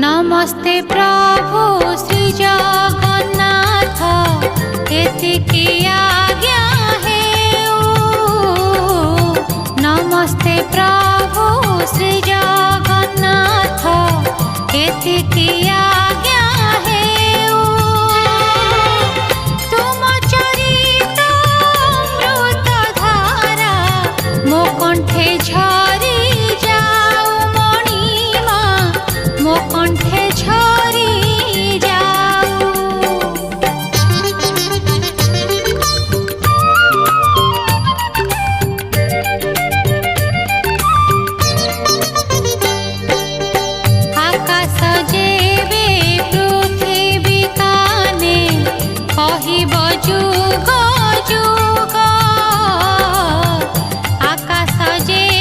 नमस्ते प्रभु श्री जगन्नाथ एतिकी आज्ञा हेउ। नमस्ते प्रभु श्री जगन्नाथ एतिकी आज्ञा हेउ। तुम चरित अमृत धारा मो कंठे झरी जाऊ मणिमा मो कंठे झरी जाऊ। आकाश जेबे पृथ्वी काने कहिब जुग जुग